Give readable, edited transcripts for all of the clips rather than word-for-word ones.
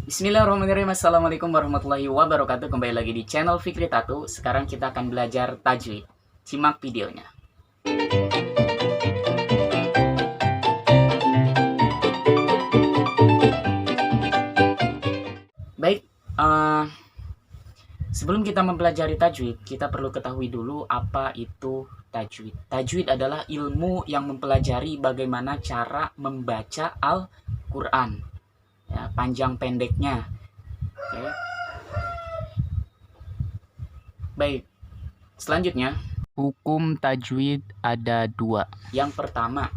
Bismillahirrahmanirrahim. Assalamualaikum warahmatullahi wabarakatuh. Kembali lagi di channel Fikri Tatu. Sekarang kita akan belajar tajwid. Simak videonya. Baik, sebelum kita mempelajari tajwid, kita perlu ketahui dulu apa itu tajwid. Tajwid adalah ilmu yang mempelajari bagaimana cara membaca Al-Quran. Ya, panjang pendeknya. Oke. Baik, selanjutnya, hukum tajwid ada dua. Yang pertama,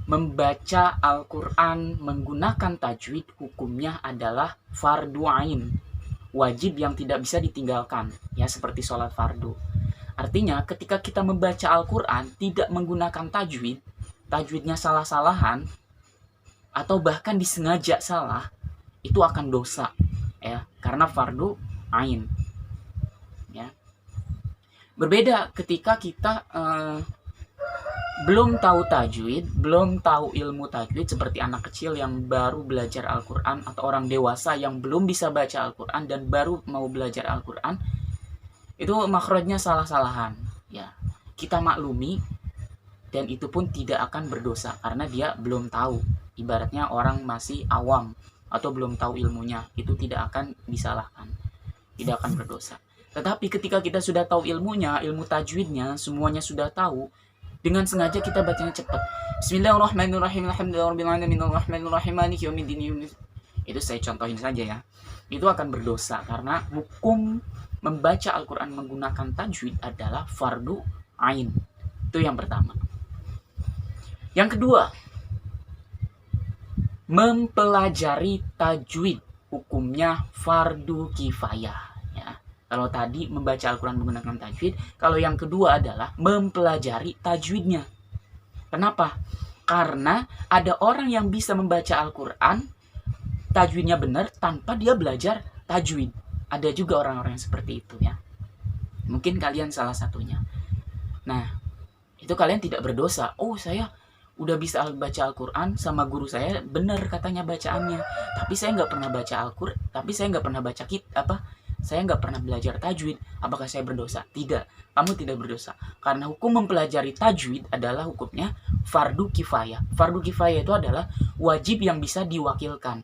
membaca Al-Quran menggunakan tajwid hukumnya adalah fardu ain, wajib yang tidak bisa ditinggalkan, ya seperti sholat fardu. Artinya ketika kita membaca Al-Quran tidak menggunakan tajwid, tajwidnya salah-salahan, atau bahkan disengaja salah, itu akan dosa, ya, karena fardu ain. Ya. Berbeda ketika kita belum tahu tajwid, belum tahu ilmu tajwid, seperti anak kecil yang baru belajar Al-Quran atau orang dewasa yang belum bisa baca Al-Quran dan baru mau belajar Al-Quran, itu makhrajnya salah-salahan. Ya, kita maklumi dan itu pun tidak akan berdosa karena dia belum tahu. Ibaratnya orang masih awam atau belum tahu ilmunya, itu tidak akan disalahkan, tidak akan berdosa. Tetapi ketika kita sudah tahu ilmunya, ilmu tajwidnya, semuanya sudah tahu, dengan sengaja kita bacanya cepat. Bismillahirrahmanirrahim. Alhamdulillahirrahmanirrahim. Maliki yaumiddin. Itu saya contohin saja ya. Itu akan berdosa karena hukum membaca Al-Quran menggunakan tajwid adalah fardu ain. Itu yang pertama. Yang kedua, mempelajari tajwid hukumnya fardu kifayah. Kalau tadi membaca Al-Quran menggunakan tajwid, kalau yang kedua adalah mempelajari tajwidnya. Kenapa? Karena ada orang yang bisa membaca Al-Quran, tajwidnya benar, tanpa dia belajar tajwid. Ada juga orang-orang yang seperti itu ya. Mungkin kalian salah satunya. Nah, itu kalian tidak berdosa. Oh, saya udah bisa baca Al-Quran sama guru saya, benar katanya bacaannya. Tapi saya nggak pernah baca Al-Quran, tapi saya nggak pernah baca saya nggak pernah belajar tajwid, apakah saya berdosa? Tidak, kamu tidak berdosa. Karena hukum mempelajari tajwid adalah hukumnya fardu kifayah. Fardu kifayah itu adalah wajib yang bisa diwakilkan.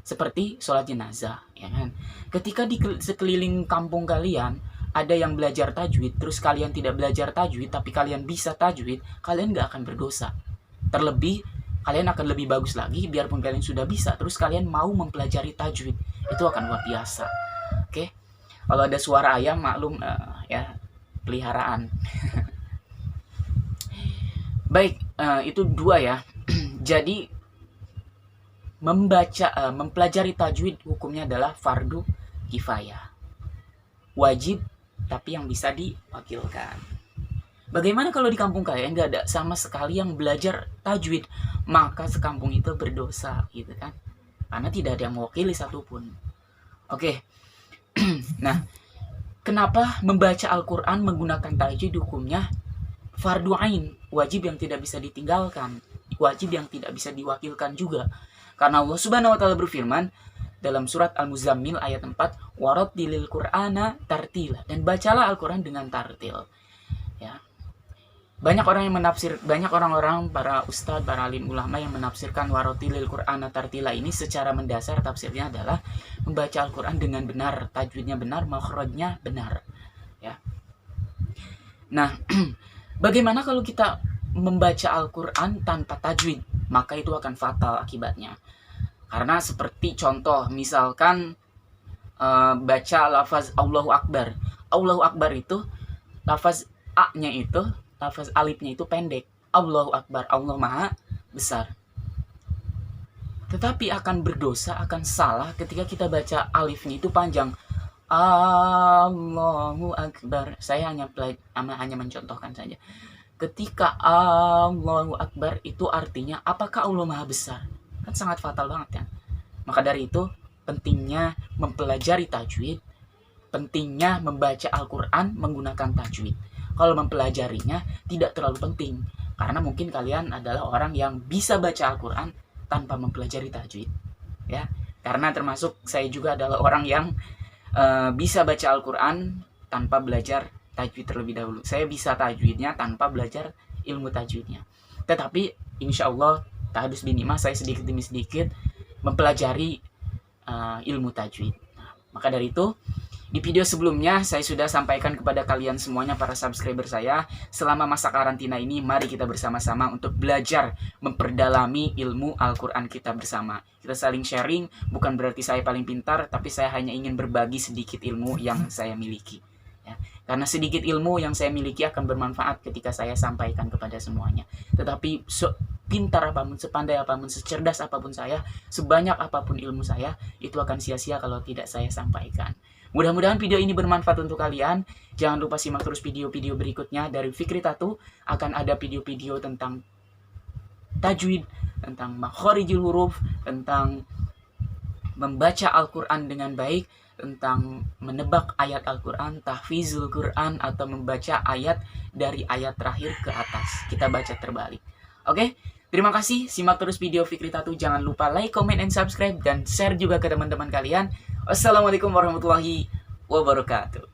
Seperti sholat jenazah, ya kan? Ketika di sekeliling kampung kalian ada yang belajar tajwid, terus kalian tidak belajar tajwid, tapi kalian bisa tajwid, kalian nggak akan berdosa. Terlebih, kalian akan lebih bagus lagi, biarpun kalian sudah bisa, terus kalian mau mempelajari tajwid, itu akan luar biasa. Oke, kalau ada suara ayam maklum ya peliharaan. Baik, itu dua ya. Jadi mempelajari tajwid hukumnya adalah fardu kifayah, wajib tapi yang bisa diwakilkan. Bagaimana kalau di kampung kalian nggak ada sama sekali yang belajar tajwid, maka sekampung itu berdosa gitu kan, karena tidak ada yang mewakili satupun. Oke. Nah, kenapa membaca Al-Quran menggunakan tajwid hukumnya fardu ain, wajib yang tidak bisa ditinggalkan, wajib yang tidak bisa diwakilkan juga. Karena Allah Subhanahu wa taala berfirman dalam surat Al-Muzammil ayat 4, warattilil Qur'ana tartila, dan bacalah Al-Quran dengan tartil. Ya. Banyak orang-orang para ustadz, para alim ulama yang menafsirkan warotilil Qur'ana tartila ini secara mendasar tafsirnya adalah membaca Al-Quran dengan benar, tajwidnya benar, makhrajnya benar. Ya. Nah, bagaimana kalau kita membaca Al-Quran tanpa tajwid? Maka itu akan fatal akibatnya. Karena seperti contoh, misalkan baca lafaz Allahu Akbar. Allahu Akbar itu lafaz A-nya itu, lafaz alifnya itu pendek. Allahu Akbar, Allah Maha Besar. Tetapi akan berdosa, akan salah ketika kita baca alifnya itu panjang. Allahu Akbar. Saya hanya mencontohkan saja. Ketika Allahu Akbar itu artinya apakah Allah Maha Besar? Kan sangat fatal banget ya. Maka dari itu pentingnya mempelajari tajwid, pentingnya membaca Al-Quran menggunakan tajwid. Kalau mempelajarinya tidak terlalu penting, karena mungkin kalian adalah orang yang bisa baca Al-Quran tanpa mempelajari tajwid. Ya, Karena termasuk saya juga adalah orang yang bisa baca Al-Quran tanpa belajar tajwid terlebih dahulu. Saya bisa tajwidnya tanpa belajar ilmu tajwidnya. Tetapi insya Allah tahadus binimah saya sedikit demi sedikit mempelajari ilmu tajwid. Nah, maka dari itu di video sebelumnya saya sudah sampaikan kepada kalian semuanya para subscriber saya, selama masa karantina ini mari kita bersama-sama untuk belajar memperdalami ilmu Al-Quran kita bersama. Kita saling sharing, bukan berarti saya paling pintar, tapi saya hanya ingin berbagi sedikit ilmu yang saya miliki. Ya, karena sedikit ilmu yang saya miliki akan bermanfaat ketika saya sampaikan kepada semuanya. Tetapi pintar apapun, sepandai apapun, secerdas apapun saya, sebanyak apapun ilmu saya, itu akan sia-sia kalau tidak saya sampaikan. Mudah-mudahan video ini bermanfaat untuk kalian. Jangan lupa simak terus video-video berikutnya dari Fikri Tatu. Akan ada video-video tentang tajwid, tentang makhorijul huruf, tentang membaca Al-Quran dengan baik, tentang menebak ayat Al-Quran, tahfizul Quran, atau membaca ayat dari ayat terakhir ke atas. Kita baca terbalik. Oke? Terima kasih, simak terus video Fikri Tatu. Jangan lupa like, comment, and subscribe, dan share juga ke teman-teman kalian. Wassalamualaikum warahmatullahi wabarakatuh.